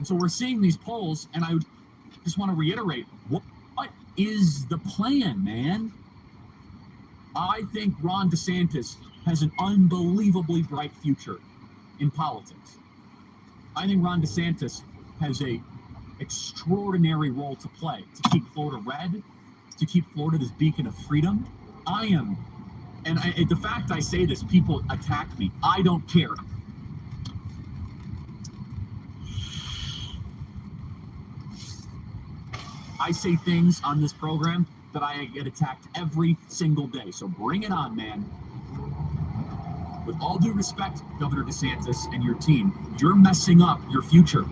And so we're seeing these polls, and I just want to reiterate, what is the plan, man? I think Ron DeSantis has an unbelievably bright future in politics. I think Ron DeSantis has a extraordinary role to play to keep Florida red, to keep Florida this beacon of freedom. The fact I say this, people attack me. I don't care. I say things on this program that I get attacked every single day. So bring it on, man. With all due respect, Governor DeSantis and your team, you're messing up your future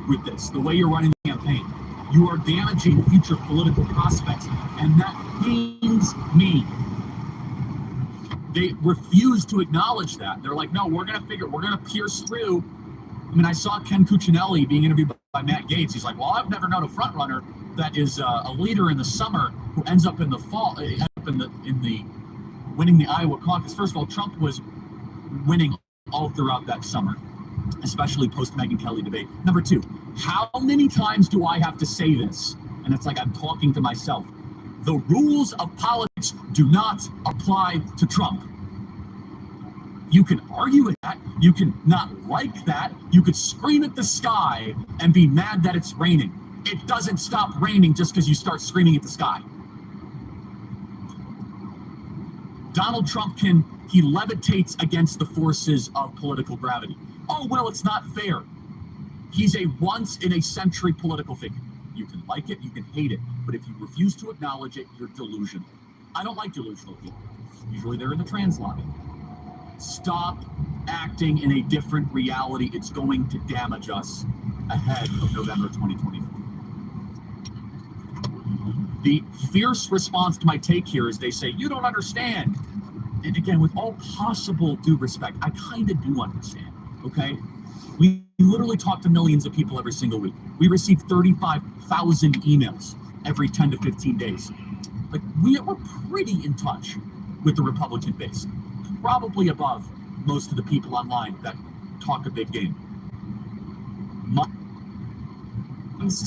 with this, the way you're running the campaign. You are damaging future political prospects, and that pains me. They refuse to acknowledge that. They're like, no, we're going to pierce through. I mean, I saw Ken Cuccinelli being interviewed by Matt Gaetz. He's like, well, I've never known a front runner that is a leader in the summer who ends up in the fall, winning the Iowa caucus. First of all, Trump was winning all throughout that summer, especially post Megyn Kelly debate. Number two, how many times do I have to say this? And it's like I'm talking to myself. The rules of politics do not apply to Trump. You can argue with that. You can not like that. You could scream at the sky and be mad that it's raining. It doesn't stop raining just because you start screaming at the sky. Donald Trump he levitates against the forces of political gravity. Oh, well, it's not fair. He's a once-in-a-century political figure. You can like it, you can hate it, but if you refuse to acknowledge it, you're delusional. I don't like delusional people. Usually they're in the trans lobby. Stop acting in a different reality. It's going to damage us ahead of November 2024. The fierce response to my take here is they say, you don't understand. And again, with all possible due respect, I kind of do understand, okay? We literally talk to millions of people every single week. We receive 35,000 emails every 10 to 15 days. Like, we're pretty in touch with the Republican base, probably above most of the people online that talk a big game.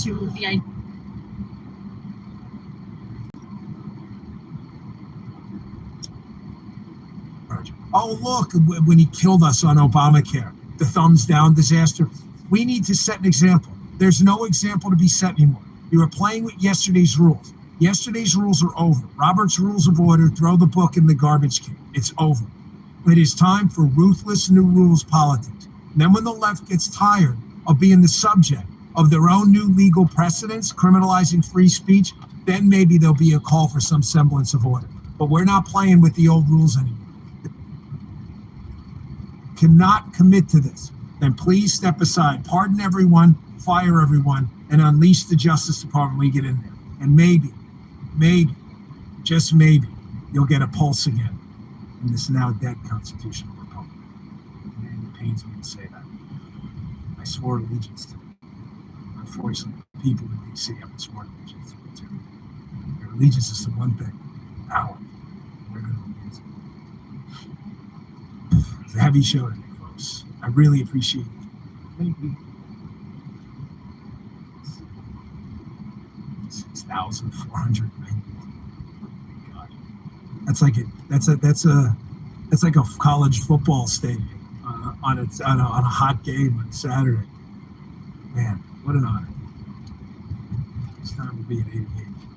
To the idea. Oh, look, when he killed us on Obamacare, the thumbs down disaster. We need to set an example. There's no example to be set anymore. You are playing with yesterday's rules. Yesterday's rules are over. Robert's Rules of Order, throw the book in the garbage can. It's over. It is time for ruthless new rules politics. And then when the left gets tired of being the subject of their own new legal precedents, criminalizing free speech, then maybe there'll be a call for some semblance of order. But we're not playing with the old rules anymore. Cannot commit to this, then please step aside, pardon everyone, fire everyone, and unleash the Justice Department when we get in there. And maybe, just maybe, you'll get a pulse again in this now dead constitutional republic. Man, it pains me to say that. I swore allegiance to it. Unfortunately, people in D.C. haven't sworn allegiance to it too. Their allegiance is to one thing, power. We're going to use it. It's a heavy show today, folks. I really appreciate it. Thank you. 6,490. God, that's like a college football stadium on a hot game on Saturday. Man, what an honor! It's time to be at 88.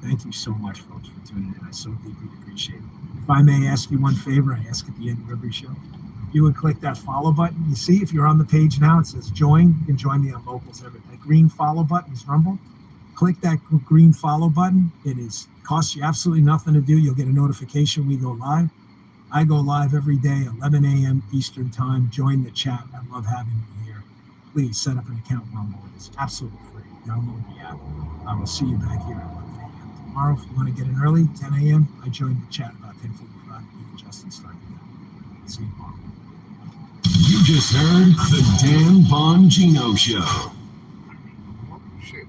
Thank you so much, folks, for tuning in. I so deeply appreciate it. If I may ask you one favor, I ask at the end of every show. You would click that follow button. You see, if you're on the page now, it says join. You can join me on Locals Everything. That green follow button is Rumble. Click that green follow button. It costs you absolutely nothing to do. You'll get a notification we go live. I go live every day, 11 a.m. Eastern time. Join the chat. I love having you here. Please set up an account Rumble. It is absolutely free. Download the app. I will see you back here at 11 a.m. tomorrow. If you want to get in early, 10 a.m., I join the chat about 10:45. Me and Justin start again. See you tomorrow. You just heard the Dan Bongino Show. Oh, shit.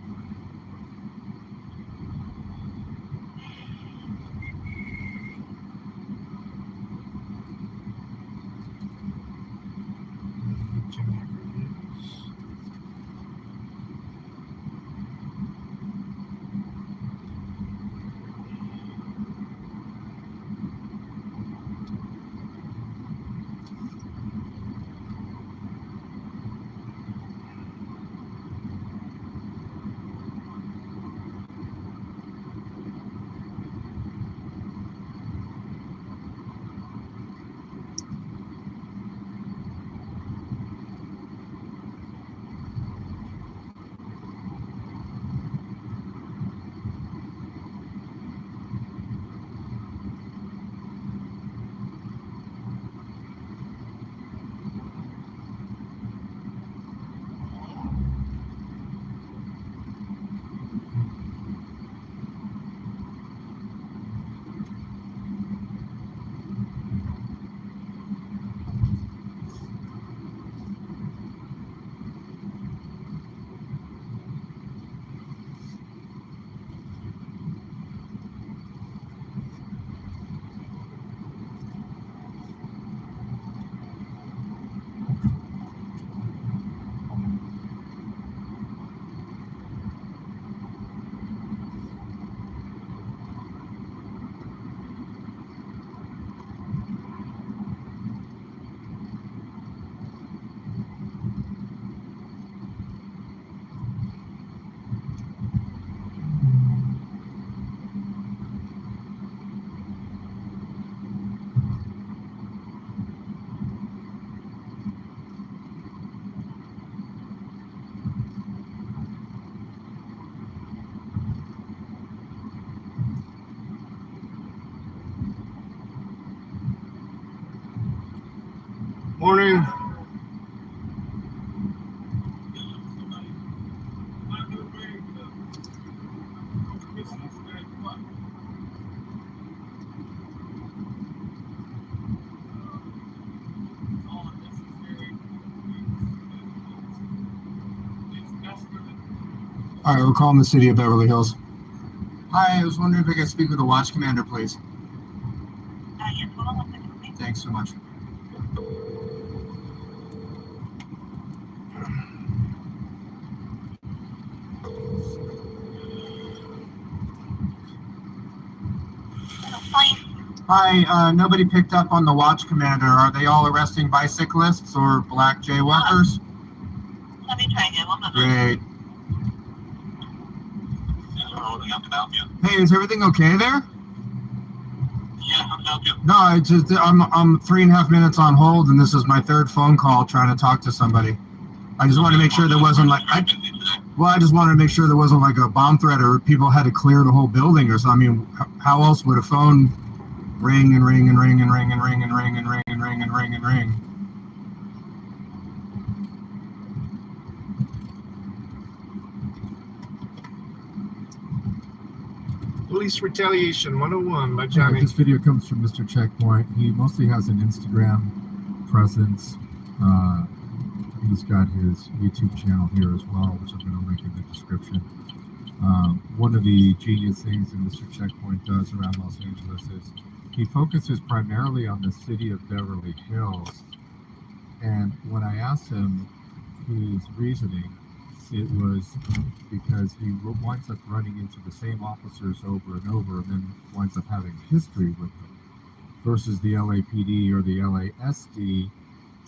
Morning. All right, we're calling the city of Beverly Hills. Hi, I was wondering if I could speak with the watch commander, please. Yes, hold on 1 second, please. Thanks so much. Hi, nobody picked up on the watch commander. Are they all arresting bicyclists or black jaywalkers? Let me try again. 1 moment. Great. Hey, is everything okay there? No, I'm 3.5 minutes on hold, and this is my third phone call trying to talk to somebody. I just wanted to make sure there wasn't I just wanted to make sure there wasn't like a bomb threat or people had to clear the whole building or something. I mean, how else would a phone ring and ring and ring and ring and ring and ring and ring and ring and ring and ring? Police Retaliation 101 by Yeah, Johnny. this video comes from Mr. Checkpoint. He mostly has an Instagram presence. He's got his YouTube channel here as well, which I'm going to link in the description. One of the genius things that Mr. Checkpoint does around Los Angeles is he focuses primarily on the city of Beverly Hills. And when I asked him his reasoning, it was because he winds up running into the same officers over and over and then winds up having history with them versus the LAPD or the LASD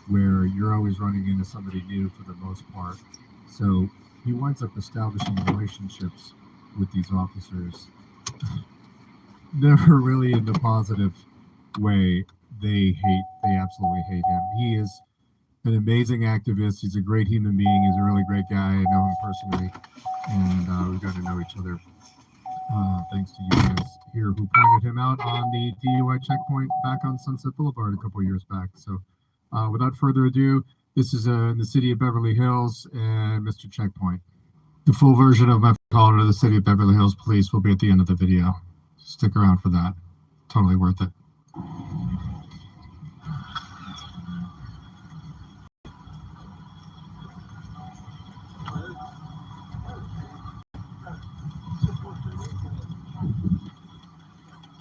where you're always running into somebody new for the most part. So he winds up establishing relationships with these officers. Never really in the positive way. They absolutely hate him. He is an amazing activist. He's a great human being. He's a really great guy. I know him personally, and we've got to know each other thanks to you guys here who pointed him out on the DUI checkpoint back on Sunset Boulevard a couple years back. So without further ado, this is in the city of Beverly Hills and Mr. Checkpoint. The full version of my call to the city of Beverly Hills Police will be at the end of the video. Stick around for that. Totally worth it.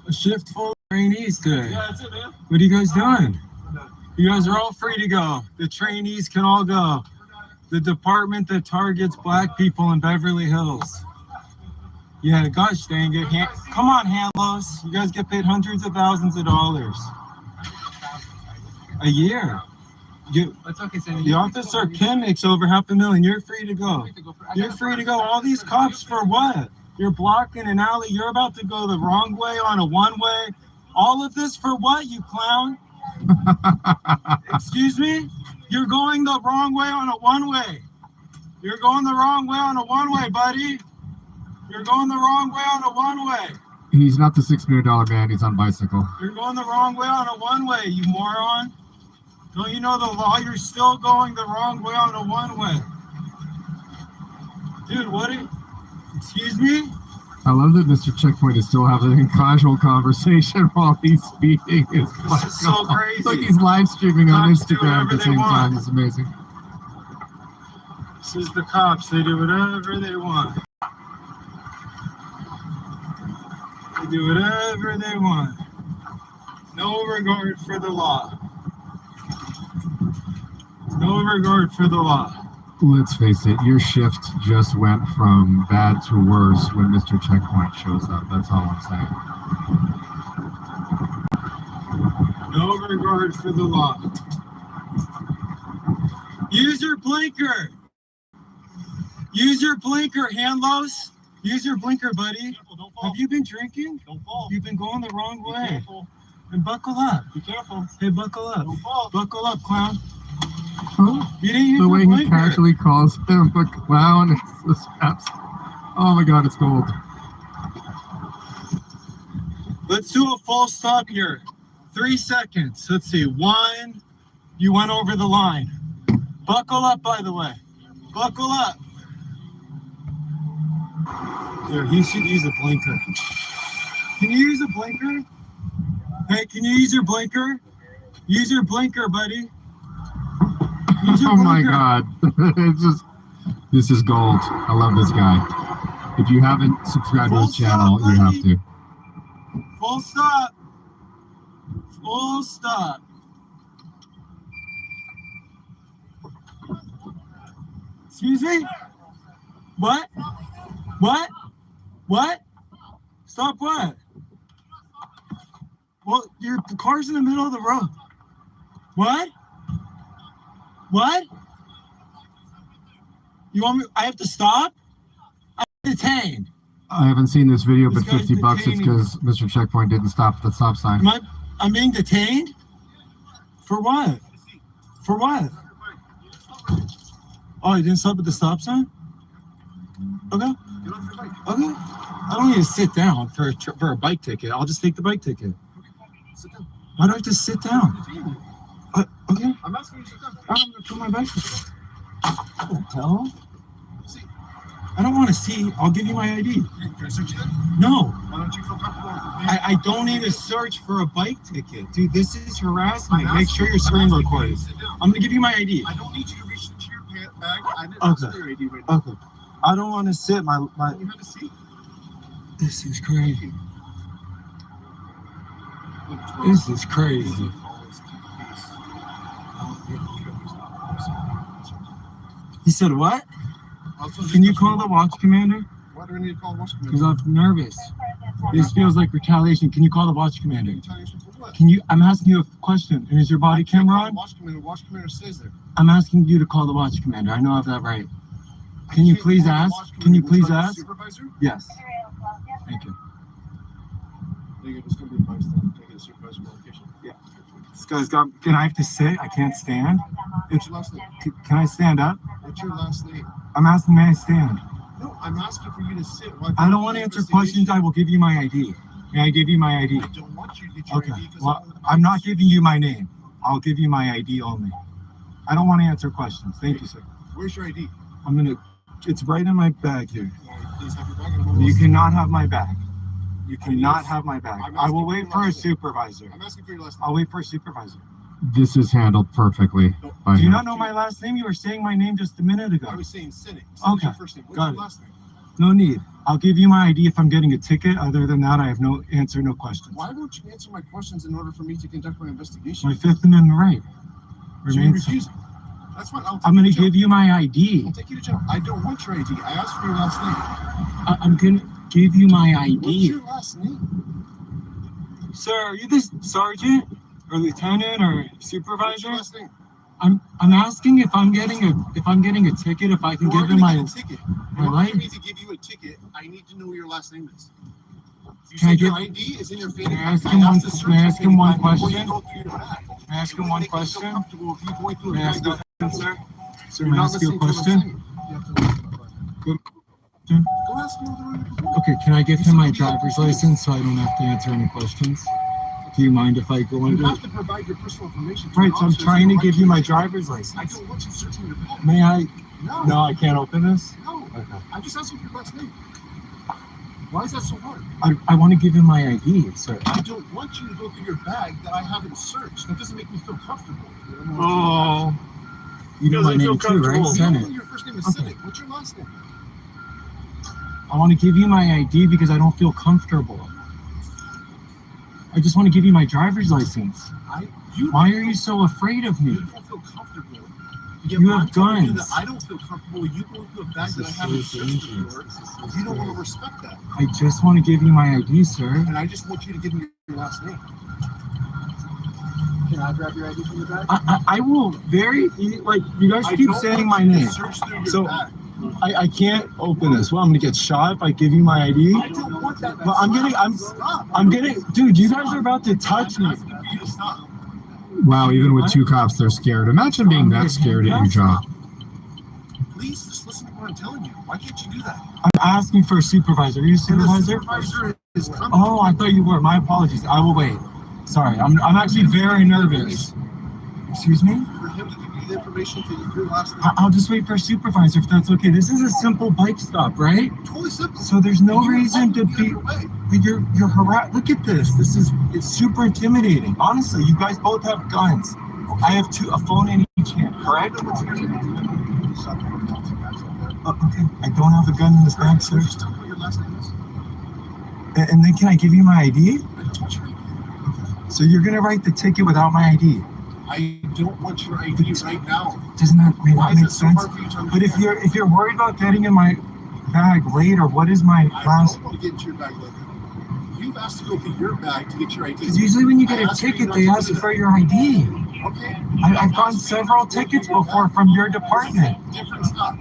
A shift full of trainees today. Yeah, that's it, man. What are you guys doing? You guys are all free to go. The trainees can all go. The department that targets black people in Beverly Hills. Yeah, gosh dang it. Come on, Handlos. You guys get paid hundreds of thousands of dollars a year. The officer Kim makes over $500,000. You're free to go. You're free to go. All these cops for what? You're blocking an alley. You're about to go the wrong way on a one-way. All of this for what, you clown? Excuse me? You're going the wrong way on a one-way. You're going the wrong way on a one-way, buddy. You're going the wrong way on a one-way. He's not the $6 million man. He's on a bicycle. You're going the wrong way on a one-way, you moron. Don't you know the law? You're still going the wrong way on a one-way. Dude, what are you... Excuse me? I love that Mr. Checkpoint is still having a casual conversation while he's speaking. This is so crazy. Like he's live streaming on Cops do Instagram at the whatever same they time. want. It's amazing. This is the cops. They do whatever they want. They do whatever they want. No regard for the law. No regard for the law. Let's face it, your shift just went from bad to worse when Mr. Checkpoint shows up. That's all I'm saying. No regard for the law. Use your blinker. Use your blinker, Handlos. Use your blinker, buddy. Careful, don't fall. Have you been drinking? Don't fall. You've been going the wrong Be way. careful. And buckle up. Be careful. Hey, buckle up. Don't fall. Buckle up, clown. Huh? You didn't use The your way he blinker. casually calls him a clown is just oh my god, it's gold. Let's do a full stop here. 3 seconds. Let's see. 1, You went over the line. Buckle up, by the way. Buckle up. Here, he should use a blinker. Can you use a blinker? Hey, can you use your blinker? Use your blinker, buddy. Use your Oh my blinker. God. It's just, this is gold. I love this guy. If you haven't subscribed to his channel, you have to. Full stop. Full stop. Excuse me? What? What? What? Stop what? Well, your car's in the middle of the road. What? What? You want me? I have to stop? I'm detained. I haven't seen this video, but This guy's $50 it's detaining because Mr. Checkpoint didn't stop at the stop sign. I'm being detained? For what? For what? Oh, you didn't stop at the stop sign? Okay. Okay. I don't need to sit down for a bike ticket. I'll just take the bike ticket. Why do I have to sit down? Okay. I'm asking you to sit down. I'm gonna put my bike ticket. What the hell? I don't want to see. I'll give you my ID. Can I search you then? No. Why don't you feel comfortable? I don't need to search for a bike ticket. Dude, this is harassment. Make sure your screen recorded. I'm gonna give you my ID. I don't need you to reach into your bag. I didn't Okay. ask for your ID right now. Okay. I don't want to sit. My. You had a seat. This is crazy. This is crazy. He said what? Can you call the watch commander? Why do I need to call watch Because commander? I'm nervous. This feels like retaliation. Can you call the watch commander? Retaliation for what? Can you? I'm asking you a question. Is your body camera on? Watch commander. Watch commander says there. I'm asking you to call the watch commander. I know I have that right. Can you please ask? Can you please ask? Supervisor? Yes. Thank you. You're just going to be advised to take a supervisor location. Yeah. This guy's got. Can I have to sit? I can't stand. What's your last name? Can I stand up? What's your last name? I'm asking, may I stand? No, I'm asking for you to sit. I don't want to answer questions. I will give you my ID. May I give you my ID? I don't want you to get your Okay. ID because Well, I'm not giving you my name. I'll give you my ID only. I don't want to answer questions. Thank you, sir. Where's your ID? I'm gonna. It's right in my bag here. Please have your bag and I'm You cannot have my bag. You cannot have my bag. I will wait for a supervisor. I'm asking for your last I'll name. wait for a supervisor. This is handled perfectly by Do you him. not know my last name? You were saying my name just a minute ago. I was saying Cynic. Okay. Your first name. What's Got your it. last name? No need. I'll give you my ID if I'm getting a ticket. Other than that, I have no questions. Why won't you answer my questions in order for me to conduct my investigation? My Fifth Amendment right So you remains. refuse. That's fine. I'm going to give you my ID. I'll take you to jail. I don't want your ID. I asked for your last name. I'm going to give you my What's ID. your last name? Sir, are you the sergeant or lieutenant or What's supervisor? your last name? I'm asking if I'm getting a ticket, if I can You are give him gonna my get a ticket. my In order life. for me to give you a ticket, I need to know what your last name is. You Can I said your get- ID is in your Can I fanny ask pack. him I one- asked the search can I ask him fanny one pack before you question? go through your bag. Can I ask It him would one make me feel question? comfortable if you going through May I your ask bag. a question, sir? So May you're I not ask you a listening to what I'm question? saying. You have to listen to what Good. Go ask him what Okay, can I give him my driver's license so I don't have to answer any questions? Do you mind if I go you into have it? to provide your personal information. to Right, an so I'm officer trying to who's give you my right driver's I license. don't want you searching your bag. May I? No. No, I can't open this. No. Okay. I'm just asking for your last name. Why is that so hard? I want to give him my ID, sir. I don't want you to go through your bag that I haven't searched. That doesn't make me feel comfortable. Oh. You know my Doesn't feel name too, right? comfortable. You know Senate. your first name is Okay. Cynic. What's your last name? I want to give you my ID because I don't feel comfortable. I just want to give you my driver's license. Why are you so afraid of me? You don't feel comfortable. Yet You when have I'm telling you guns. that I don't feel comfortable. You go into a bag that I haven't searched before. You don't want to respect that. I just want to give you my ID, sir. And I just want you to give me your last name. Can I grab your ID from the bag? I will like, you guys I keep don't saying want my you to name. search through your So- bag. I can't open this. Well, I'm gonna get shot if I give you my ID. I don't want that. Well, Stop. I'm getting, dude, you guys are about to touch me. I'm asking for you to stop. Wow, even with two cops, they're scared. Imagine being that scared at your job. Please just listen to what I'm telling you. Why can't you do that? I'm asking for a supervisor. Are you a And the supervisor? supervisor is coming. Oh, I thought you were. My apologies. I will wait. Sorry, I'm actually very nervous. Excuse me? For him to give you the information to your last name. I'll just wait for a supervisor if that's okay. This is a simple bike stop, right? Totally simple. So there's no And you reason to were be. on your way. You're harassed. Look at this. It's super intimidating. Honestly, you guys both have guns. I have a phone in each hand, correct? Stop there. Okay. I don't have a gun in this bag, sir. Just tell me what your last name is. And then can I give you my ID? I don't want your ID. So you're gonna write the ticket without my ID? I don't want your ID right now. Doesn't that Why not is make it so sense? hard for you to But if understand? you're worried about getting in my bag later, what is my I last? don't want to get into your bag later. You've asked to go get your bag to get your ID. Because usually when you get I a asked you ticket, not they to ask do that. for your ID. Okay. I've gotten several tickets before from your department. Different stuff.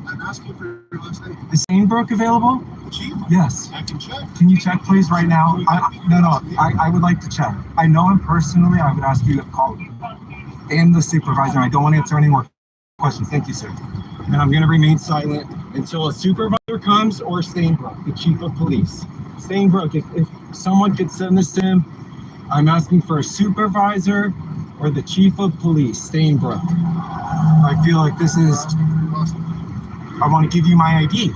I'm asking for your last name. Is Stainbrook available? The chief? Yes. I can check. Can you check, please, right now? I would like to check. I know him personally. I would ask you to call him. And the supervisor. I don't want to answer any more questions. Thank you, sir. And I'm going to remain silent until a supervisor comes or Stainbrook, the chief of police. Stainbrook, if someone could send this to him, I'm asking for a supervisor or the chief of police, Stainbrook. I feel like this is, I want to give you my ID.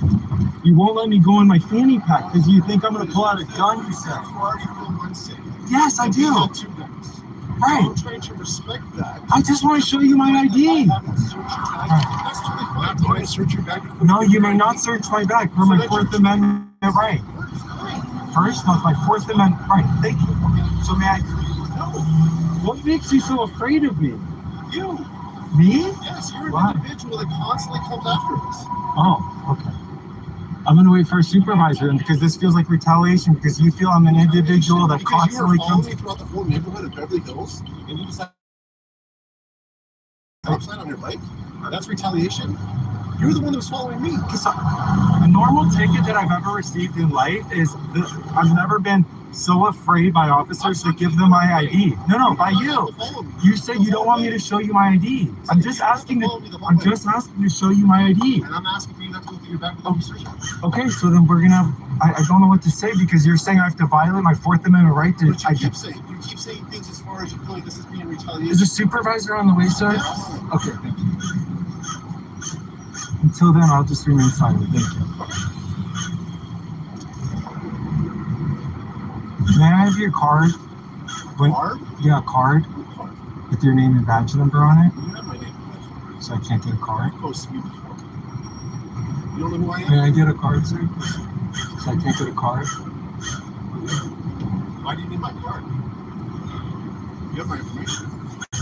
You won't let me go in my fanny pack because you think I'm going to pull out a gun, you said. You already feel unsafe. Yes, I And do. you have 2 guns. Right. I'm trying to respect that. I just want to show you my ID. I haven't searched your bag. That's totally fine. I'm going to search your bag before No, you may get your not ID. search my bag for my Fourth Amendment right. First, no, it's my Fourth Amendment right. Thank you. So may I? No, What makes you so afraid of me? you. Me? Yes, you're an Why? individual that constantly comes after us. Oh, okay. I'm gonna wait for a supervisor because this feels like retaliation because you feel I'm an individual that Because constantly you were following comes. me throughout the whole neighborhood of Beverly Hills, and you decide stop sign on your bike. That's retaliation. You're the one that was following me. So, a normal ticket that I've ever received in life is I've never been so afraid by officers to give them my ID. No, by you. You said you don't want me to show you my ID. I'm just asking to show you my ID. And I'm asking for you not to go through your back without research. Okay, so then we're gonna. I don't know what to say because you're saying I have to violate my Fourth Amendment right to. But you keep saying things as far as you feel like this is being retaliation. Is a supervisor on the way, sir? Yes. Okay, thank you. Until then, I'll just remain silent. Thank you. May I have your card? Card? Yeah, card What card? with your name and badge number on it, You have my name and badge number. so I can't get a card. You posted me before. You don't know who I am? May I get a card, sir? So I can't get a card. Why do you need my card? You have my information.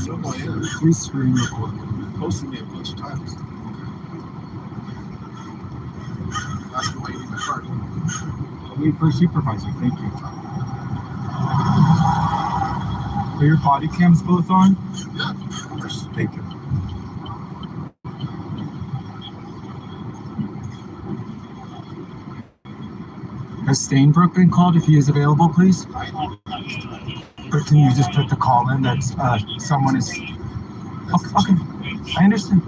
You know who I am. Please screen record. You posted me a bunch of times. Ask me why you need my card. I'll wait for a supervisor. Thank you. Are your body cams both on? Yeah, of course. Thank you. Has Stainbrook been called if he is available, please? I know that is tonight. Or can you just put the call in that someone is... Okay, I understand.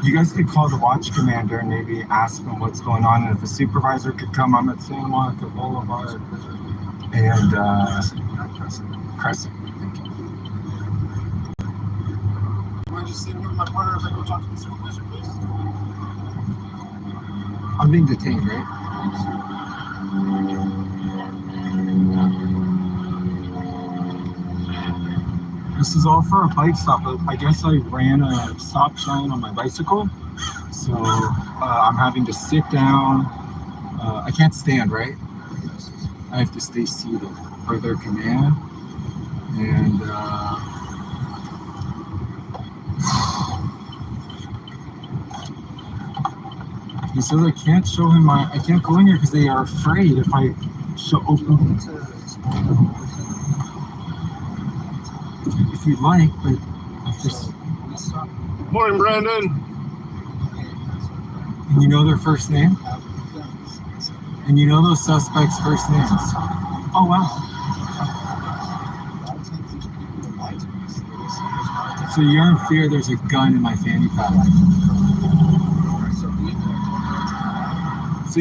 You guys could call the watch commander and maybe ask him what's going on. And if a supervisor could come, I'm at San Monica Boulevard and Crescent. Thank you. You want to just sit here with my partner as I go talk to the supervisor, please? I'm being detained, right? This is all for a bike stop. I guess I ran a stop sign on my bicycle. So I'm having to sit down. I can't stand, right? I have to stay seated per their command. And he says I can't show him I can't go in here because they are afraid if I open if you'd like, but just. Morning, Brandon. And you know their first name? And you know those suspects' first names? Oh, wow. So you're in fear there's a gun in my fanny pack. So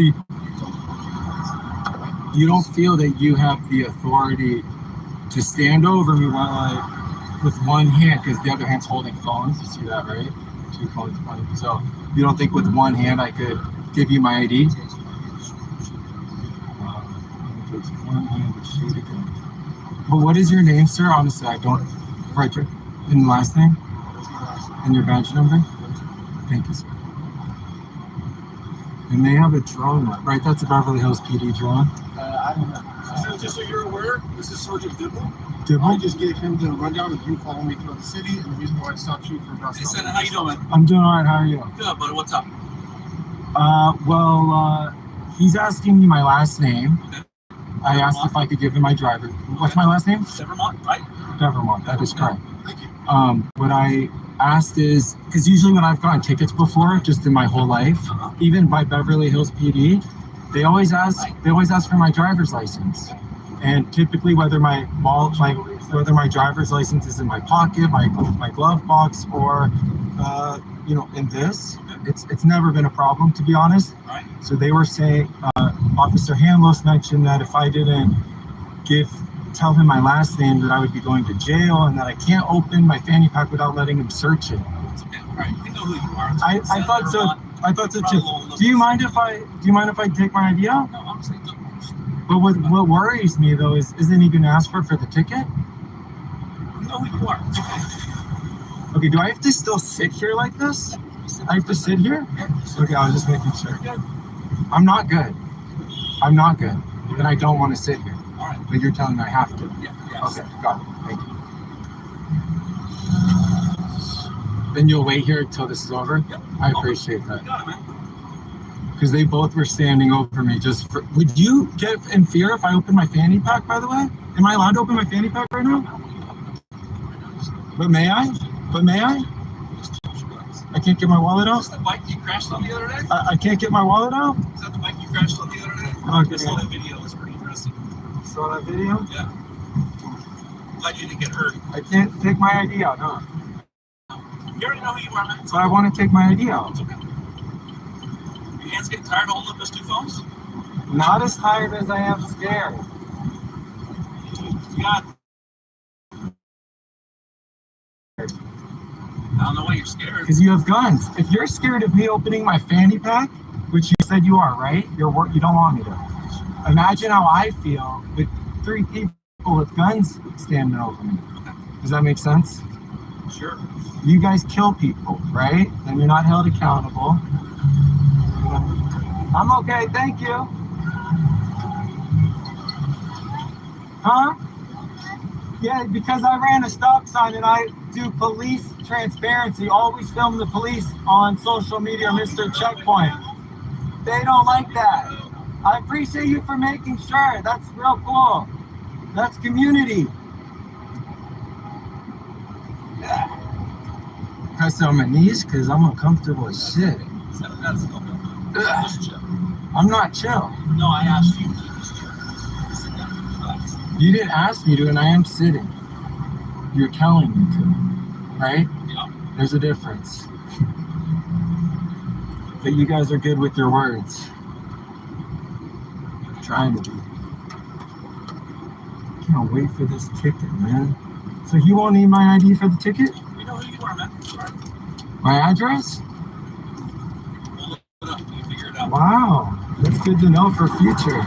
you don't feel that you have the authority to stand over me while with one hand, because the other hand's holding phones. You see that, right? 2 phones pointing. So you don't think with one hand I could give you my ID? But what is your name, sir? Honestly, I don't. Frederick. And the last name? And your badge number? Thank you, sir. And they have a drone, right? That's a Beverly Hills PD drone. I don't know. So just so you're aware, this is Sergeant Dibble. I Dibble? just gave him the rundown of you following me throughout the city and the reason why I stopped you for about. Hey, Senator, how you doing? I'm doing all right. How are you? Good, buddy. What's up? He's asking me my last name. I asked if I could give him my driver. What's my last name? Severmont, right? Devermont. That is correct. Thank you. What I asked is, because usually when I've gotten tickets before, just in my whole life, even by Beverly Hills PD, they always ask for my driver's license. And typically, whether my driver's license is in my pocket, my glove box, or in this, it's never been a problem, to be honest. Right. So they were saying, Officer Hanlos mentioned that if I didn't tell him my last name, that I would be going to jail, and that I can't open my fanny pack without letting him search it. Okay. All right. We know who you are. I thought so. I thought so too. Do you mind if I take my ID out? No, I'm saying don't. But what worries me though isn't he going to ask for the ticket? We know who you are. It's okay. Okay. Do I have to still sit here like this? I have to sit here? Okay. I was just making sure. I'm not good. And I don't want to sit here. All right. But you're telling me I have to. Yeah. Okay. Got it. Thank you. Then you'll wait here until this is over? Yep. I appreciate that. You got it, man. Because they both were standing over me would you get in fear if I open my fanny pack, by the way? Am I allowed to open my fanny pack right now? But may I? I can't get my wallet out? Is that the bike you crashed on the other day? I can't get my wallet out? Is that the bike you crashed on the other day? Okay. I saw that video. It's pretty interesting. Saw that video? Yeah. Glad you didn't get hurt. I can't take my ID out, huh? You already know who you are, man. So I want to take my ID out. It's okay. Your hands getting tired holding up those 2 phones? Not as tired as I am scared. You got. I don't know why you're scared. Because you have guns. If you're scared of me opening my fanny pack, which you said you are, right? You don't want me to. Imagine how I feel with 3 people with guns standing over me. Does that make sense? Sure. You guys kill people, right? And you're not held accountable. I'm okay, thank you. Huh? Yeah, because I ran a stop sign and I do police transparency. Always film the police on social media, Mr. Checkpoint. They don't like that. I appreciate you for making sure. That's real cool. That's community. Press on my knees because I'm uncomfortable as shit. Just chill. I'm not chill. No, I asked you to just chill. Sit down, relax. You didn't ask me to, and I am sitting. You're telling me to, right? Yeah. There's a difference. But you guys are good with your words. Trying to be. Can't wait for this ticket, man. So you won't need my ID for the ticket? We know who you are, man. All right. My address? We'll look it up. We'll figure it out. Wow, that's good to know for future.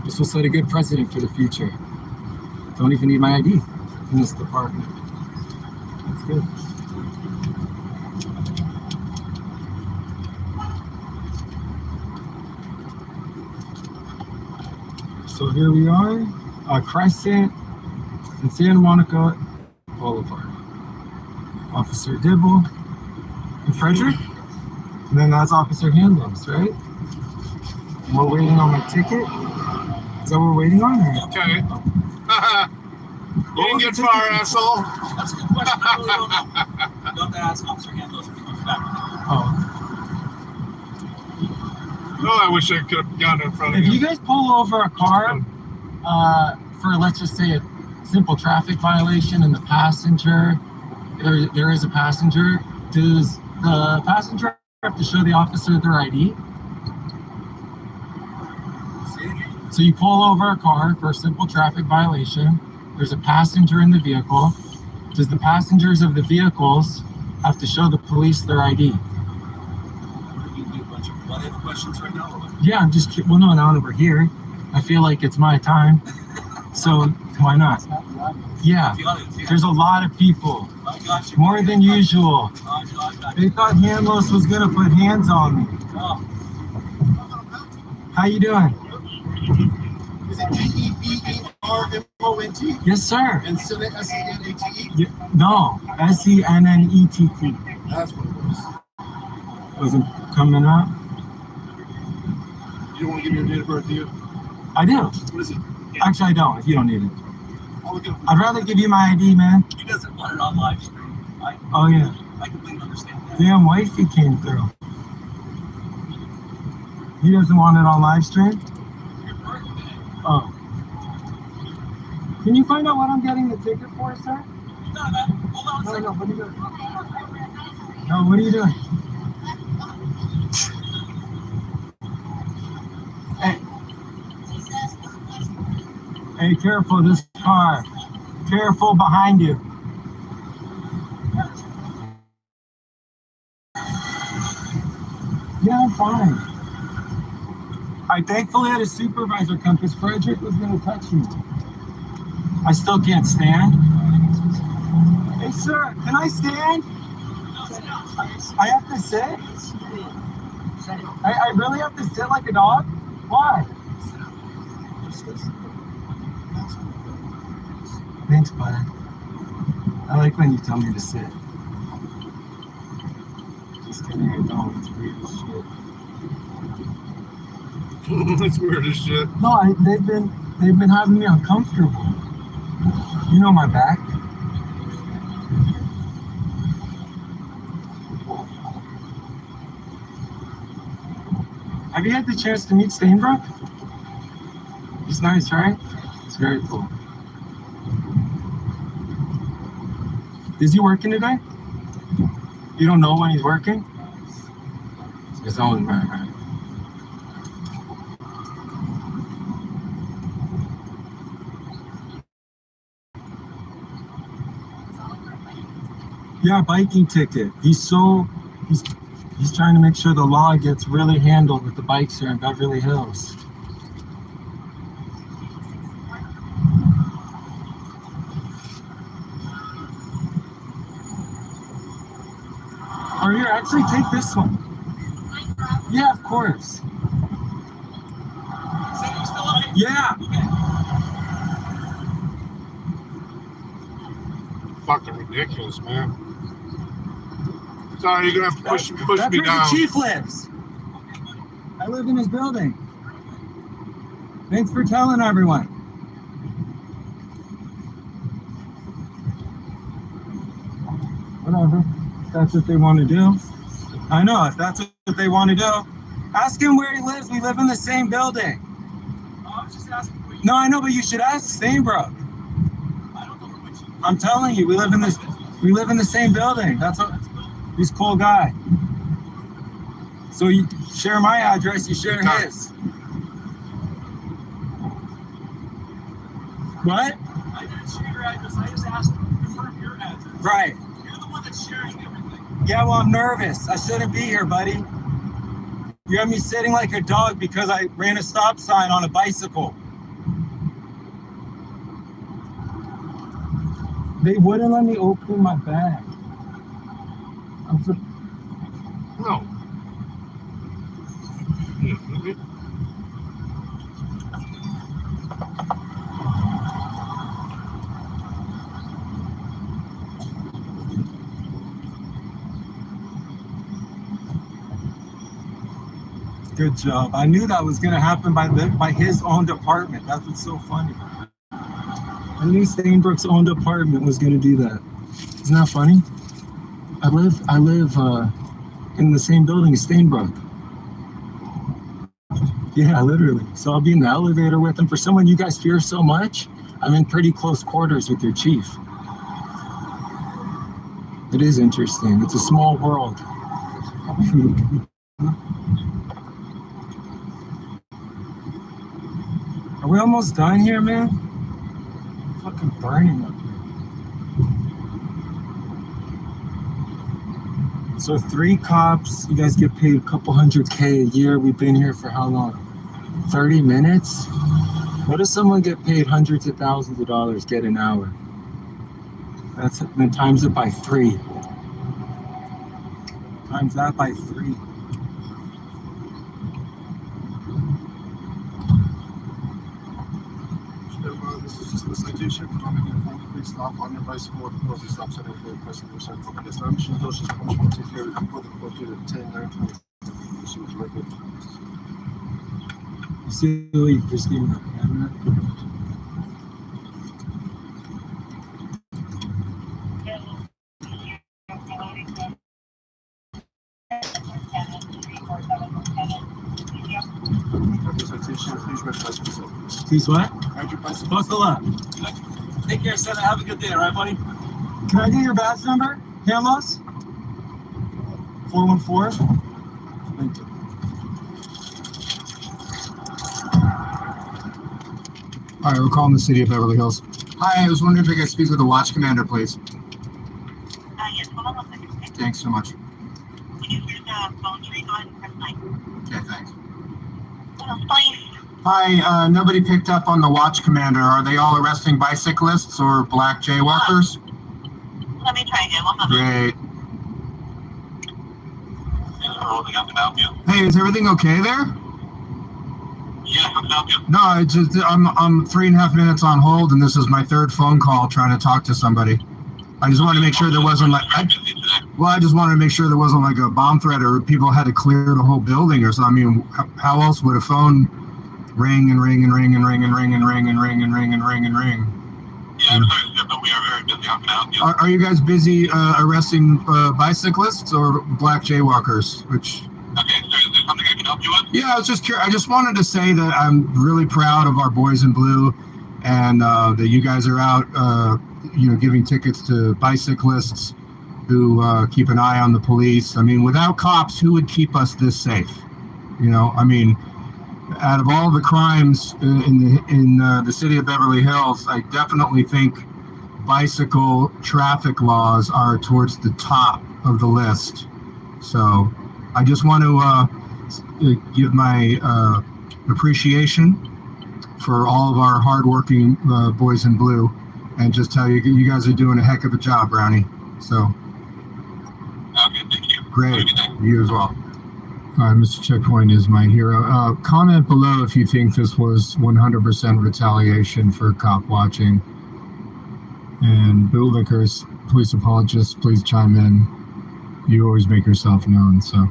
This will set a good precedent for the future. Don't even need my ID in this department. That's good. So here we are, Crescent in Santa Monica Boulevard. Officer Dibble and Frederick, and then that's Officer Handlos, right? And we're waiting on my ticket. Is that what we're waiting on? Or? Okay. You didn't get far, asshole. That's a good question. I really don't know. You'll have to ask Officer Handlos when he comes back. Oh. Oh, I wish I could have gotten in front of If you. you guys pull over a car for, let's just say, a simple traffic violation and the passenger, there is a passenger, does the passenger have to show the officer their ID? So you pull over a car for a simple traffic violation. There's a passenger in the vehicle. Does the passengers of the vehicles have to show the police their ID? You do a bunch of what questions right now? Or what? Yeah, I'm just, well, no, not over here. I feel like it's my time. So why not? Yeah, there's a lot of people. I got you. More than usual. I got They thought Handless was gonna put hands on me. Oh. How you doing? Is it DEBERMONT? Yes, sir. And Senate SENATE? Yeah, no, SENNETT. That's what it was. Wasn't coming up. You don't want to give me your date of birth, do you? I do. What is it? Actually, I don't. If you don't need it, I'll look it up. I'd rather give you my ID, man. He doesn't want it on live stream. Oh yeah. I completely understand that. Damn, wifey came through. He doesn't want it on live stream. Your birthday. Oh. Can you find out what I'm getting the ticket for, sir? No, man. Hold on a second. No, what are you doing? No, what are you doing? Hey. Hey, careful, this car. Careful behind you. Yeah, I'm fine. I thankfully had a supervisor come because Frederick was going to touch me. I still can't stand. Hey, sir, can I stand? I have to sit? I really have to sit like a dog? Why? Thanks, bud. I like when you tell me to sit. Just kidding, I don't. It's weird as shit. That's weird as shit. No, they've been having me uncomfortable. You know my back. Have you had the chance to meet Stainbrook? He's nice, right? It's very cool. Is he working today? You don't know when he's working? His own, right. Yeah, biking ticket. He's trying to make sure the law gets really handled with the bikes here in Beverly Hills. Or here, actually take this one. Yeah, of course. Yeah. Fucking ridiculous, man. Sorry, you're gonna have to push That's me where down. the chief lives. I live in his building. Thanks for telling everyone. Whatever. If that's what they want to do. I know, if that's what they want to do. Ask him where he lives. We live in the same building. I was just asking for you. No, I know, but you should ask Stainbrook. I don't know what you. I'm telling you, we live in the same building. That's what. He's a cool guy. So you share my address, you share his. What? I didn't share your address. I just asked you to confirm your address. Right. You're the one that's sharing everything. Yeah, well, I'm nervous. I shouldn't be here, buddy. You have me sitting like a dog because I ran a stop sign on a bicycle. They wouldn't let me open my bag. No. Good job. I knew that was going to happen by his own department. That's what's so funny. I knew Stainbrook's own department was going to do that. Isn't that funny? I live in the same building as Stainbrook. Yeah, literally. So I'll be in the elevator with him. For someone you guys fear so much, I'm in pretty close quarters with your chief. It is interesting. It's a small world. Are we almost done here, man? Fucking burning up here. So 3 cops, you guys get paid a couple $100K a year. We've been here for how long? 30 minutes? What if someone get paid hundreds of thousands of dollars, get an hour? Then times it by 3. Times that by 3. This is just a citation for not making a phone. Please stop on your bicycle at the closest stop sign and play pressing your side for this. I'm sure those just punishment take care of it before the quoted at 10, 9, 20. She was right there. You see what you just gave me the camera? Please what? Buckle up. Take care, Santa. Have a good day, all right, buddy? Can I get your badge number? Hand loss? 414? Thank you. All right, we're calling the city of Beverly Hills. Hi, I was wondering if I could speak with the watch commander, please. Yes, hold on 1 second. Thanks so much. When you hear the phone tree, go ahead and press 9. Okay, thanks. What else, please? Hi, nobody picked up on the watch commander. Are they all arresting bicyclists or black jaywalkers? Let me try again. 1 moment. Great. Holding up and help you. Hey, is everything okay there? Yeah, I can help you. No, it's just I'm 3.5 minutes on hold, and this is my 3rd phone call trying to talk to somebody. I just wanted to make sure there wasn't like I just wanted to make sure there wasn't like a bomb threat or people had to clear the whole building or something. I mean, how else would a phone ring and ring and ring and ring and ring and ring and ring and ring and ring and ring? Yeah, I'm sorry, but we are very busy. How can I help you? Are you guys busy arresting bicyclists or black jaywalkers? Which? Okay, so is there something I can help you with? Yeah, I was just curious. I just wanted to say that I'm really proud of our boys in blue, and that you guys are out, giving tickets to bicyclists who keep an eye on the police. I mean, without cops, who would keep us this safe? I mean, out of all the crimes in the city of Beverly Hills, I definitely think bicycle traffic laws are towards the top of the list. So I just want to give my appreciation for all of our hardworking boys in blue, and just tell you, you guys are doing a heck of a job, Brownie. So, Okay, thank you. great. You as well. All right, Mr. Checkpoint is my hero. Comment below if you think this was 100% retaliation for cop watching. And bootlickers, police apologists, please chime in. You always make yourself known. So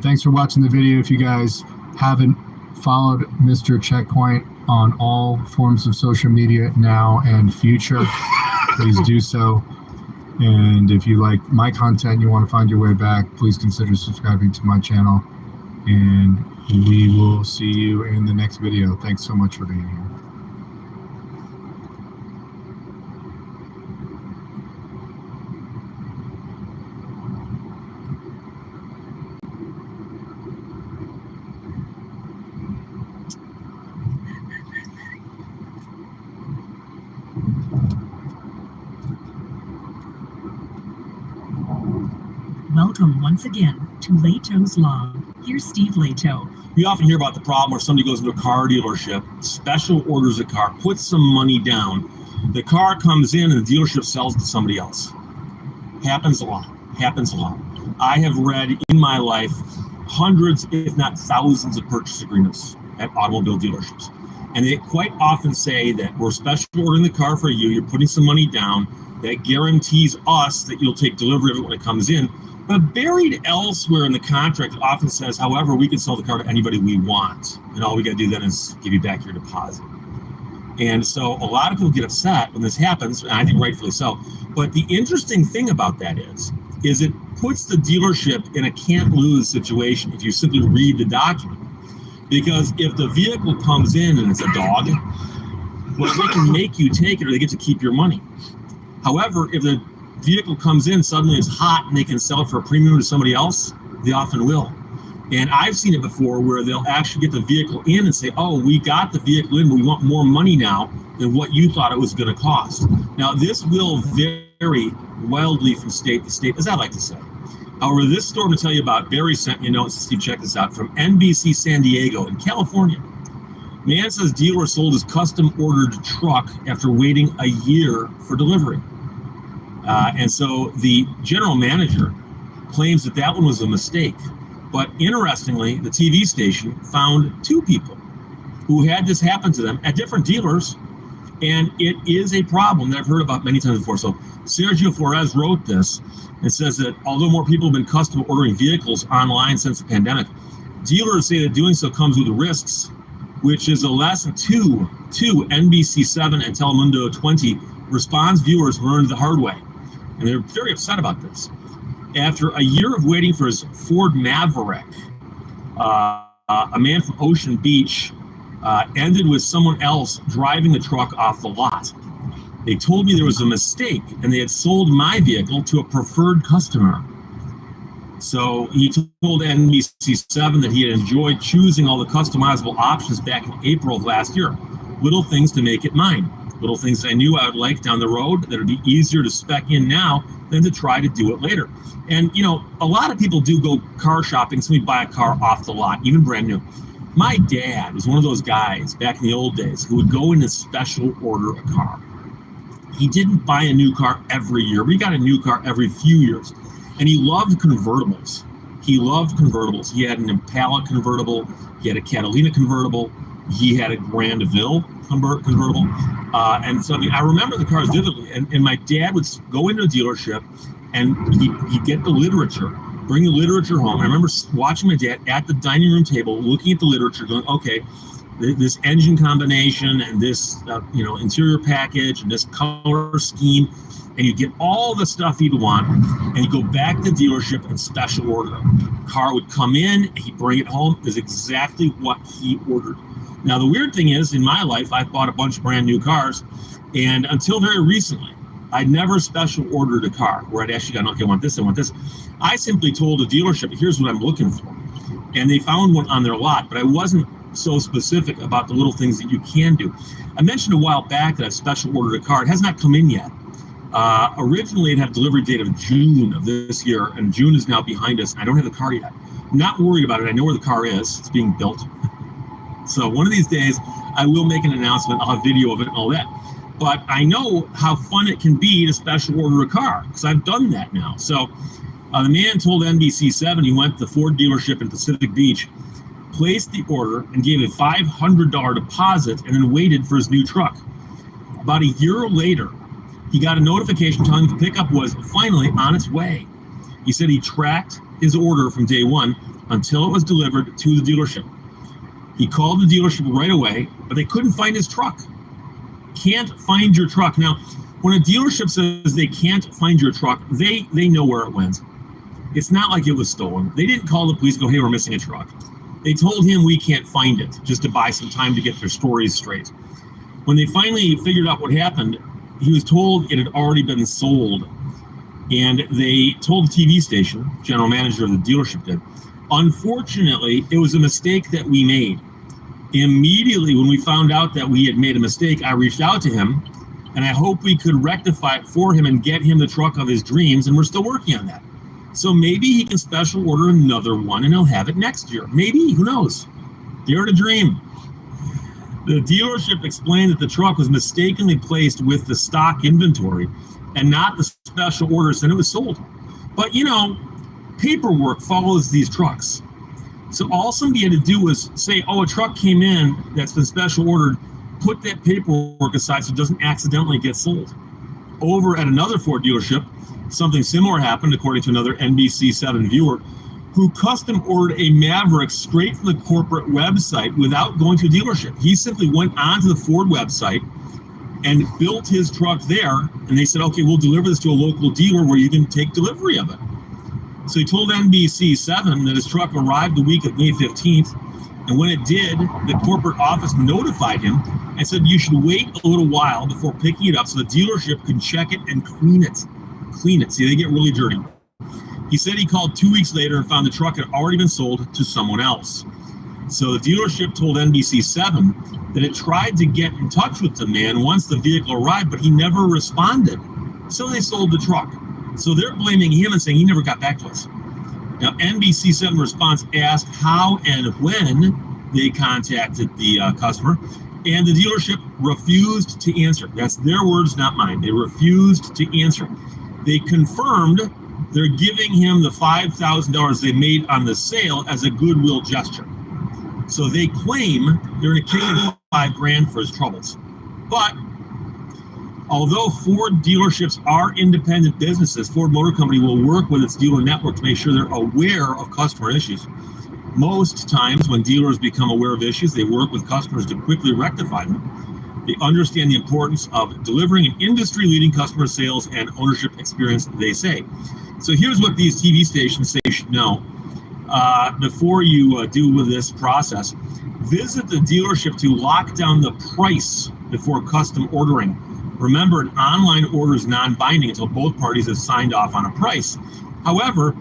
thanks for watching the video. If you guys haven't followed Mr. Checkpoint on all forms of social media now and future, please do so. And if you like my content and you want to find your way back, please consider subscribing to my channel. And we will see you in the next video. Thanks so much for being here. Welcome once again to Leto's Law. Here's Steve Leto. We often hear about the problem where somebody goes into a car dealership, special orders a car, puts some money down. The car comes in and the dealership sells it to somebody else. Happens a lot. I have read in my life hundreds, if not thousands, of purchase agreements at automobile dealerships. And they quite often say that we're special ordering the car for you, you're putting some money down, that guarantees us that you'll take delivery of it when it comes in. But buried elsewhere in the contract, it often says, however, we can sell the car to anybody we want. And all we got to do then is give you back your deposit. And so a lot of people get upset when this happens, and I think rightfully so. But the interesting thing about that is it puts the dealership in a can't-lose situation if you simply read the document. Because if the vehicle comes in and it's a dog, well, they can make you take it or they get to keep your money. However, if the vehicle comes in, suddenly it's hot and they can sell it for a premium to somebody else, they often will. And I've seen it before where they'll actually get the vehicle in and say, oh, we got the vehicle in, but we want more money now than what you thought it was going to cost. Now, this will vary wildly from state to state, as I like to say. However, this story I'm going to tell you about, Barry sent me a note, Steve, check this out, from NBC San Diego in California. Man says dealer sold his custom-ordered truck after waiting a year for delivery. And so the general manager claims that that one was a mistake. But interestingly, the TV station found two people who had this happen to them at different dealers, and it is a problem that I've heard about many times before. So Sergio Flores wrote this and says that although more people have been custom ordering vehicles online since the pandemic, dealers say that doing so comes with risks, which is a lesson to NBC7 and Telemundo 20 response viewers learned the hard way. And they're very upset about this. After a year of waiting for his Ford Maverick, a man from Ocean Beach ended with someone else driving the truck off the lot. They told me there was a mistake and they had sold my vehicle to a preferred customer. So he told NBC7 that he had enjoyed choosing all the customizable options back in April of last year. Little things to make it mine. Little things that I knew I would like down the road that would be easier to spec in now than to try to do it later. And, you know, a lot of people do go car shopping, so we buy a car off the lot, even brand new. My dad was one of those guys back in the old days who would go in and special order a car. He didn't buy a new car every year, but he got a new car every few years. And he loved convertibles. He had an Impala convertible. He had a Catalina convertible. He had a Grandville convertible. And so I remember the cars vividly. And my dad would go into a dealership and he'd get the literature, bring the literature home. I remember watching my dad at the dining room table, looking at the literature, going, okay, this engine combination and this interior package and this color scheme. And you get all the stuff you'd want, and you go back to the dealership and special order it. Car would come in, he'd bring it home, is exactly what he ordered. Now, the weird thing is, in my life, I've bought a bunch of brand new cars, and until very recently, I'd never special ordered a car where I'd actually gone, okay, I want this, I want this. I simply told the dealership, here's what I'm looking for. And they found one on their lot, but I wasn't so specific about the little things that you can do. I mentioned a while back that I've special ordered a car. It has not come in yet. Originally, it had a delivery date of June of this year, and June is now behind us. I don't have the car yet. I'm not worried about it. I know where the car is. It's being built. So one of these days, I will make an announcement. I'll have video of it and all that. But I know how fun it can be to special order a car, because I've done that now. So the man told NBC7 he went to the Ford dealership in Pacific Beach, placed the order, and gave a $500 deposit, and then waited for his new truck. About a year later, he got a notification telling him the pickup was finally on its way. He said he tracked his order from day one until it was delivered to the dealership. He called the dealership right away, but they couldn't find his truck. Can't find your truck. Now, when a dealership says they can't find your truck, they know where it went. It's not like it was stolen. They didn't call the police and go, hey, we're missing a truck. They told him we can't find it, just to buy some time to get their stories straight. When they finally figured out what happened, he was told it had already been sold. And they told the TV station, general manager of the dealership did, unfortunately, it was a mistake that we made. Immediately when we found out that we had made a mistake, I reached out to him, and I hope we could rectify it for him and get him the truck of his dreams, and we're still working on that. So maybe he can special order another one, and he'll have it next year. Maybe, who knows? Dare to dream. The dealership explained that the truck was mistakenly placed with the stock inventory and not the special orders, and it was sold. But, paperwork follows these trucks. So all somebody had to do was say, oh, a truck came in that's been special ordered, put that paperwork aside so it doesn't accidentally get sold. Over at another Ford dealership, something similar happened, according to another NBC7 viewer, who custom ordered a Maverick straight from the corporate website without going to a dealership. He simply went onto the Ford website and built his truck there, and they said, okay, we'll deliver this to a local dealer where you can take delivery of it. So he told NBC7 that his truck arrived the week of May 15th, and when it did, the corporate office notified him and said you should wait a little while before picking it up so the dealership can check it and clean it. See, they get really dirty. He said he called 2 weeks later and found the truck had already been sold to someone else. So the dealership told NBC7 that it tried to get in touch with the man once the vehicle arrived, but he never responded. So they sold the truck. So they're blaming him and saying he never got back to us. Now, NBC7 response asked how and when they contacted the customer, and the dealership refused to answer. That's their words, not mine. They refused to answer. They confirmed they're giving him the $5,000 they made on the sale as a goodwill gesture. So they claim they're going to kick him $5,000 for his troubles. But although Ford dealerships are independent businesses, Ford Motor Company will work with its dealer network to make sure they're aware of customer issues. Most times when dealers become aware of issues, they work with customers to quickly rectify them. They understand the importance of delivering an industry-leading customer sales and ownership experience, they say. So here's what these TV stations say you should know. Before you do with this process, visit the dealership to lock down the price before custom ordering. Remember, an online order is non-binding until both parties have signed off on a price. However,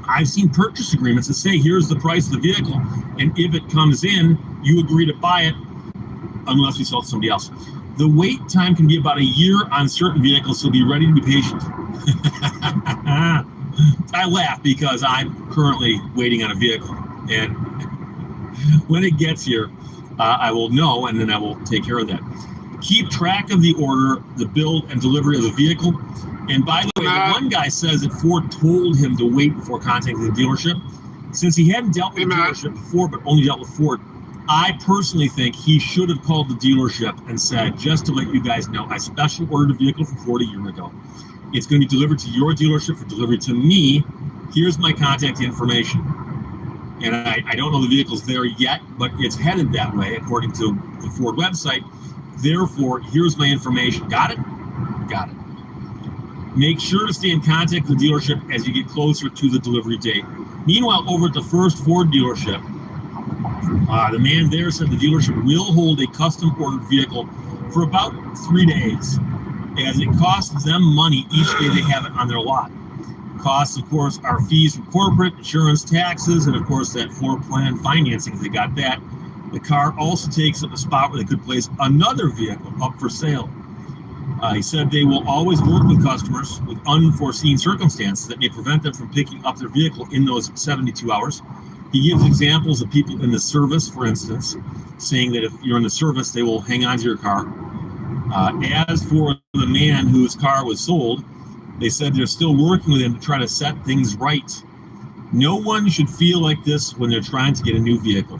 I've seen purchase agreements that say, here's the price of the vehicle, and if it comes in, you agree to buy it unless we sell it to somebody else. The wait time can be about a year on certain vehicles, so be ready to be patient. I laugh because I'm currently waiting on a vehicle, and when it gets here, I will know, and then I will take care of that. Keep track of the order, the build, and delivery of the vehicle. And by the way, the one guy says that Ford told him to wait before contacting the dealership. Since he hadn't dealt with the dealership before, but only dealt with Ford, I personally think he should have called the dealership and said, just to let you guys know, I special ordered a vehicle from Ford a year ago. It's going to be delivered to your dealership for delivery to me. Here's my contact information. And I don't know the vehicle's there yet, but it's headed that way according to the Ford website. Therefore, here's my information. Got it? Got it. Make sure to stay in contact with the dealership as you get closer to the delivery date. Meanwhile, over at the first Ford dealership, the man there said the dealership will hold a custom ordered vehicle for about 3 days, as it costs them money each day they have it on their lot. Costs, of course, are fees from corporate, insurance, taxes, and of course that floor plan financing if they got that. The car also takes up a spot where they could place another vehicle up for sale. He said they will always work with customers with unforeseen circumstances that may prevent them from picking up their vehicle in those 72 hours. He gives examples of people in the service, for instance, saying that if you're in the service, they will hang on to your car. As for the man whose car was sold, they said they're still working with him to try to set things right. No one should feel like this when they're trying to get a new vehicle.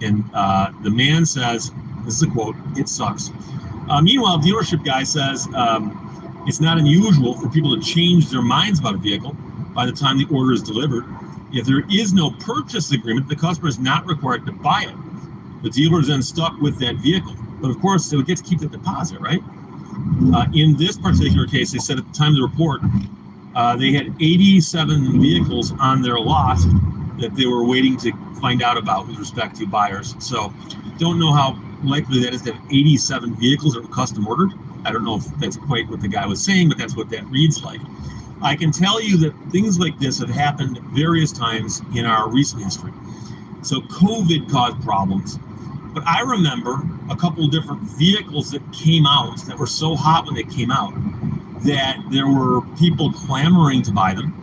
And the man says, this is a quote, "It sucks." Meanwhile, dealership guy says it's not unusual for people to change their minds about a vehicle by the time the order is delivered. If there is no purchase agreement, the customer is not required to buy it. The dealer is then stuck with that vehicle. But of course, they would get to keep the deposit, right? In this particular case, they said at the time of the report, they had 87 vehicles on their lot that they were waiting to find out about with respect to buyers. So don't know how likely that is to have 87 vehicles that were custom ordered. I don't know if that's quite what the guy was saying, but that's what that reads like. I can tell you that things like this have happened various times in our recent history. So COVID caused problems, but I remember a couple of different vehicles that came out that were so hot when they came out that there were people clamoring to buy them.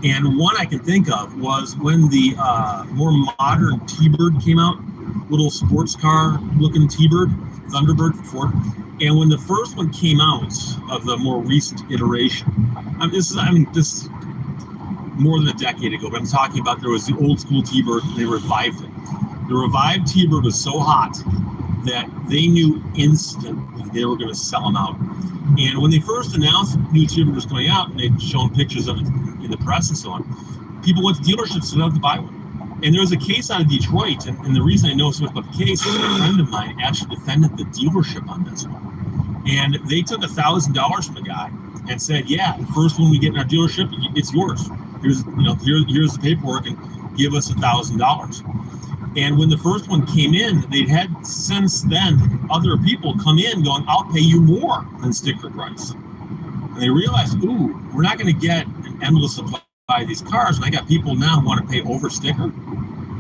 And one I can think of was when the more modern T-Bird came out, little sports car looking T-Bird, Thunderbird from Ford. And when the first one came out of the more recent iteration, this is more than a decade ago, but I'm talking about there was the old school T-Bird, and they revived it. The revived T-Bird was so hot that they knew instantly they were going to sell them out. And when they first announced new T-Bird was coming out, and they'd shown pictures of it in the press and so on, people went to dealerships set out to buy one. And there was a case out of Detroit, and the reason I know so much about the case is a friend of mine actually defended the dealership on this one. And they took $1,000 from the guy and said, yeah, the first one we get in our dealership, it's yours. Here's the paperwork, and give us $1,000. And when the first one came in, they'd had since then other people come in going, I'll pay you more than sticker price. And they realized, ooh, we're not going to get an endless supply buy these cars, and I got people now who want to pay over sticker.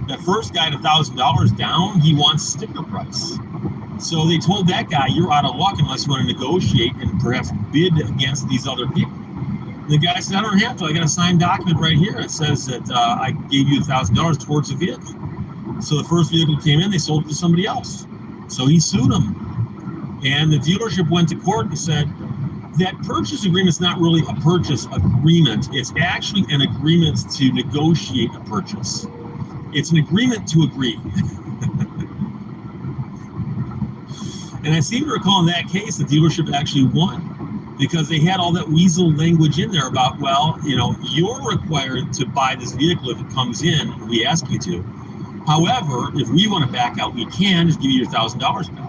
That first guy at $1,000 down, he wants sticker price. So they told that guy, you're out of luck unless you want to negotiate and perhaps bid against these other people. The guy said, I don't have to. I got a signed document right here. It says that I gave you $1,000 towards the vehicle. So the first vehicle came in, they sold it to somebody else. So he sued him. And the dealership went to court and said, that purchase agreement is not really a purchase agreement. It's actually an agreement to negotiate a purchase. It's an agreement to agree. And I seem to recall in that case, the dealership actually won because they had all that weasel language in there about, well, you're required to buy this vehicle if it comes in, and we ask you to. However, if we want to back out, we can just give you your $1,000 back.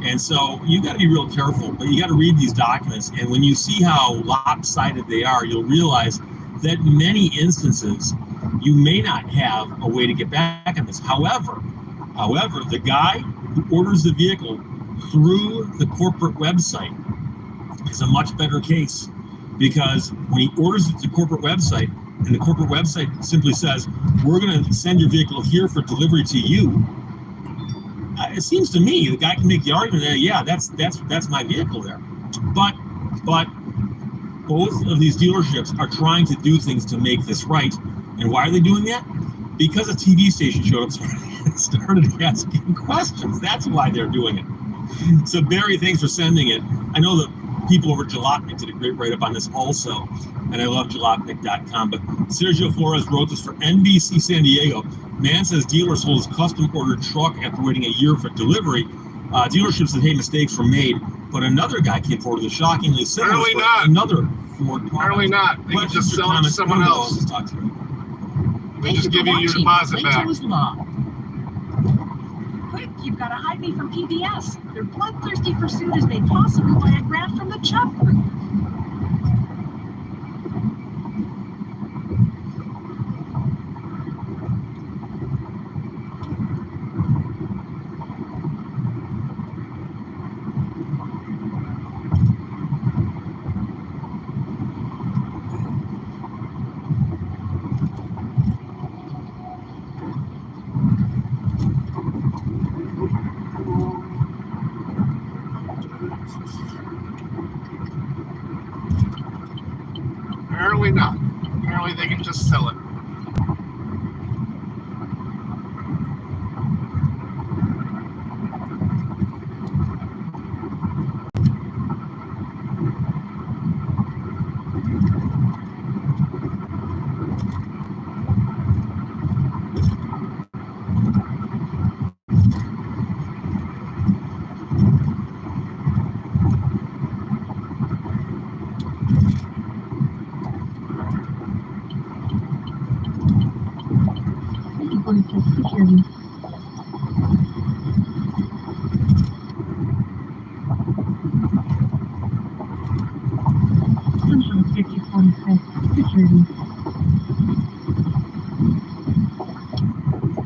And so you got to be real careful, but you got to read these documents. And when you see how lopsided they are, you'll realize that in many instances, you may not have a way to get back on this. However, the guy who orders the vehicle through the corporate website is a much better case, because when he orders it to the corporate website, and the corporate website simply says, we're going to send your vehicle here for delivery to you, it seems to me the guy can make the argument that, yeah, that's my vehicle there. But both of these dealerships are trying to do things to make this right. And why are they doing that? Because a TV station showed up and started asking questions. That's why they're doing it. So Barry, thanks for sending it. I know the people over at Jalopnik did a great write-up on this also, and I love jalopnik.com. But Sergio Flores wrote this for NBC San Diego. Man says dealer sold his custom-ordered truck after waiting a year for delivery. Dealership said, hey, mistakes were made. But another guy came forward with a shockingly similar Apparently story. not. Another Ford product. Apparently not. They can just sell it to someone else. Talk to you. They just give you your deposit back. Lato's Law. Quick, you've got to hide me from PBS. Their bloodthirsty pursuit is made possible by a grant from the Chubb Group. Apparently not. Apparently they can just sell it.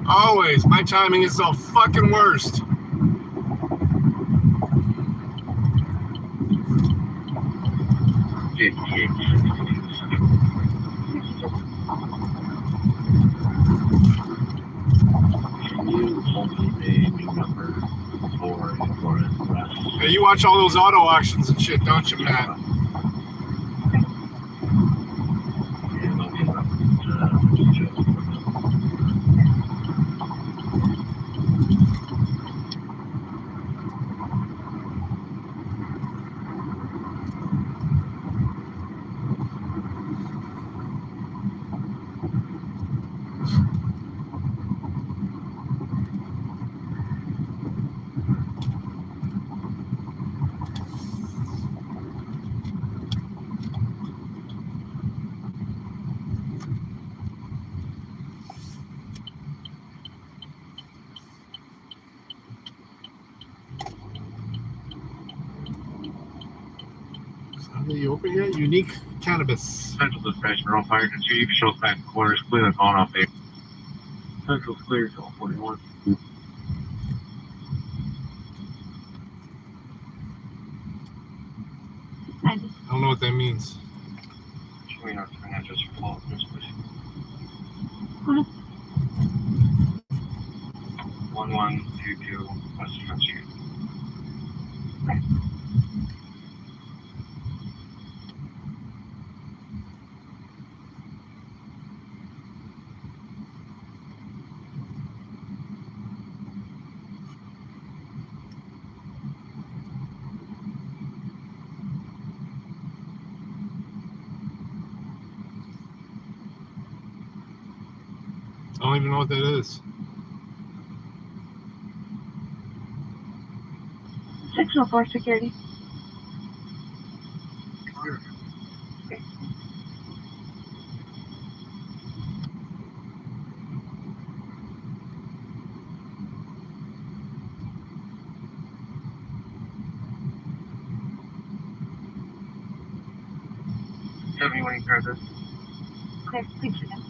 Always. My timing is the fucking worst. Hey, you watch all those auto auctions and shit, don't you, Matt? Are you open yet? Unique cannabis. Central suspension, roll fire to chief, show back quarters, clear the phone off there. Central's clear, till 41. I don't know what that means. We are address for follow-up, please. 1122 West Front Street. I don't even know what that is. 604 security. Tell me when you grab this. Okay, thanks again.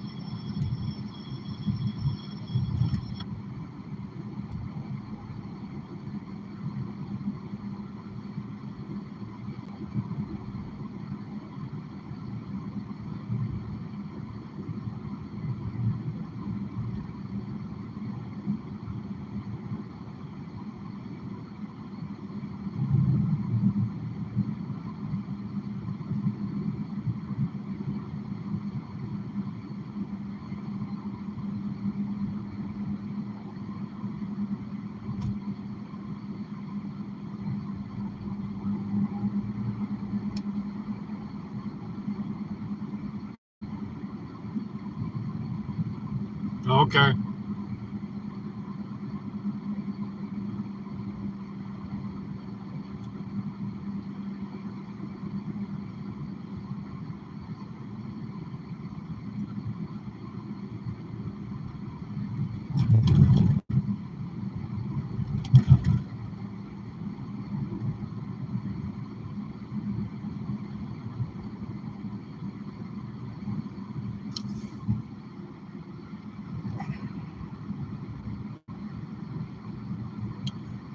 Okay.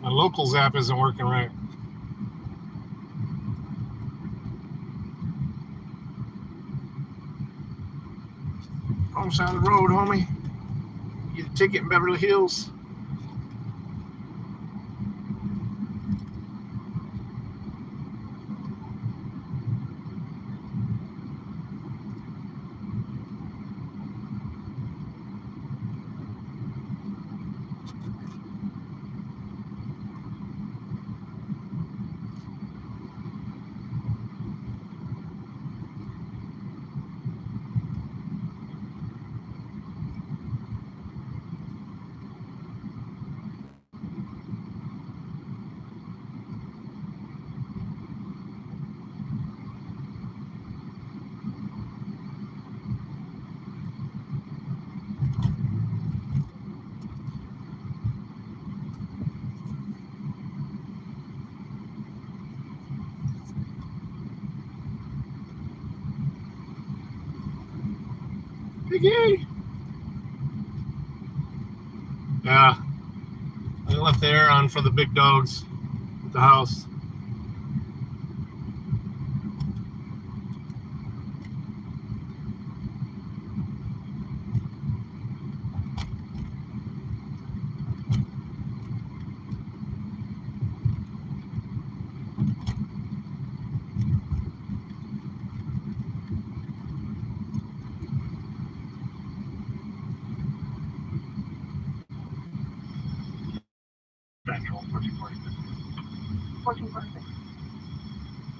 My locals app isn't working right. Wrong side of the road, homie. Get a ticket in Beverly Hills. Piggy! Yeah. I left the air on for the big dogs at the house. Central, 1446. 1446.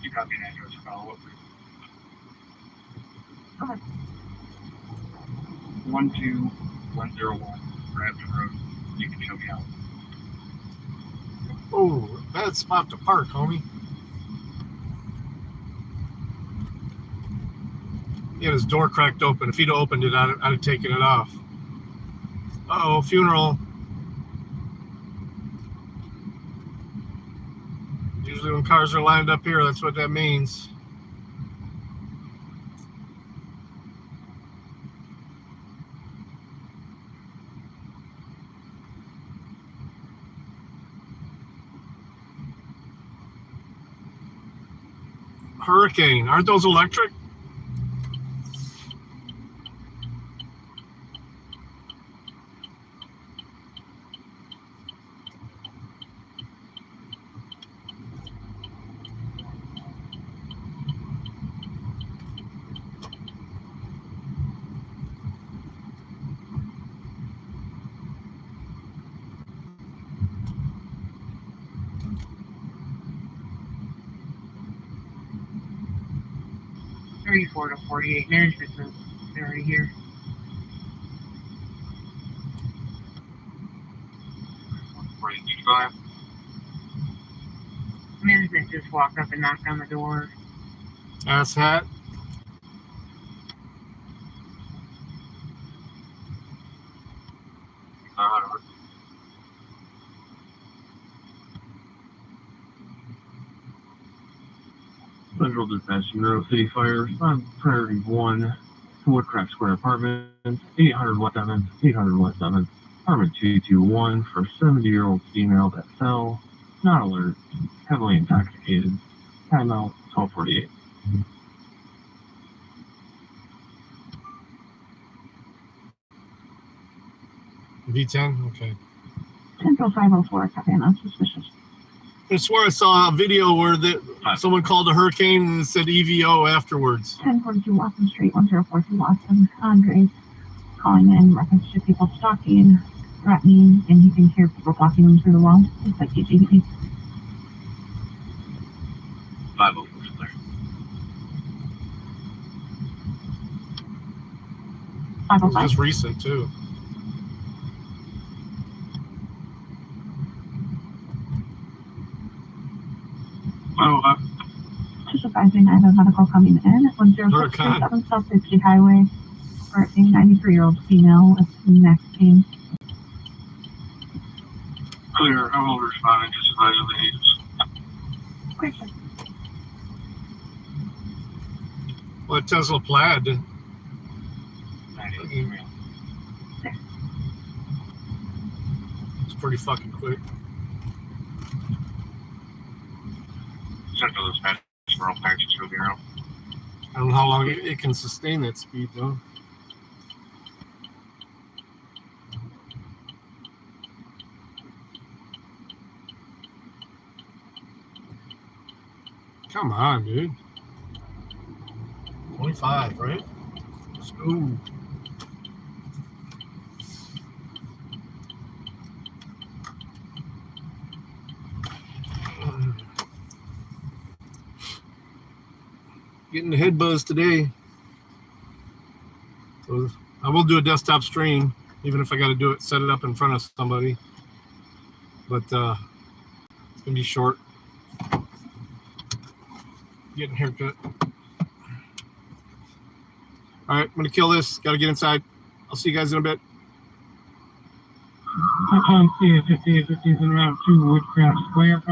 You copy an address for follow-up, please. Okay. 12101 Grafton Road. You can show me out. Oh, bad spot to park, homie. He had his door cracked open. If he'd opened it, I'd have taken it off. Uh-oh, funeral. Usually when cars are lined up here, that's what that means. Hurricane. Aren't those electric? 34 to 48. Management's already here. Management just walked up and knocked on the door. Ass hat. Central Dispatch, Monroe City Fire, respond priority 1 to Woodcraft Square Apartments, 800 West 7, 800 West 7, apartment 221 for a 70-year-old female that fell, not alert, heavily intoxicated, timeout 12:48. V10, okay. Central 504, copy, I'm unsuspicious. I swear I saw a video where someone called a hurricane and said EVO afterwards. 1042 Watson Street, 1042 Watson. Andre calling in reference to people stalking, threatening, and you can hear people talking them through the wall. It's like GGB. 504 clear. 505. Just recent too. Just advising I have a medical coming in at 1037 South 60 Highway for a 93-year-old female with neck pain. Clear, I will respond and just advise of the needs. Great, sir. What Tesla Plaid? It's pretty fucking quick. Central Dispatch, Monroe Package 2 0. I don't know how long it can sustain that speed though. Come on, dude. 25, right? Let's go. Getting the head buzz today. So I will do a desktop stream, even if I got to do it, set it up in front of somebody. But it's gonna be short. Getting a haircut. All right, I'm gonna kill this. Got to get inside. I'll see you guys in a bit. 15 and Route 2 Woodcraft Square.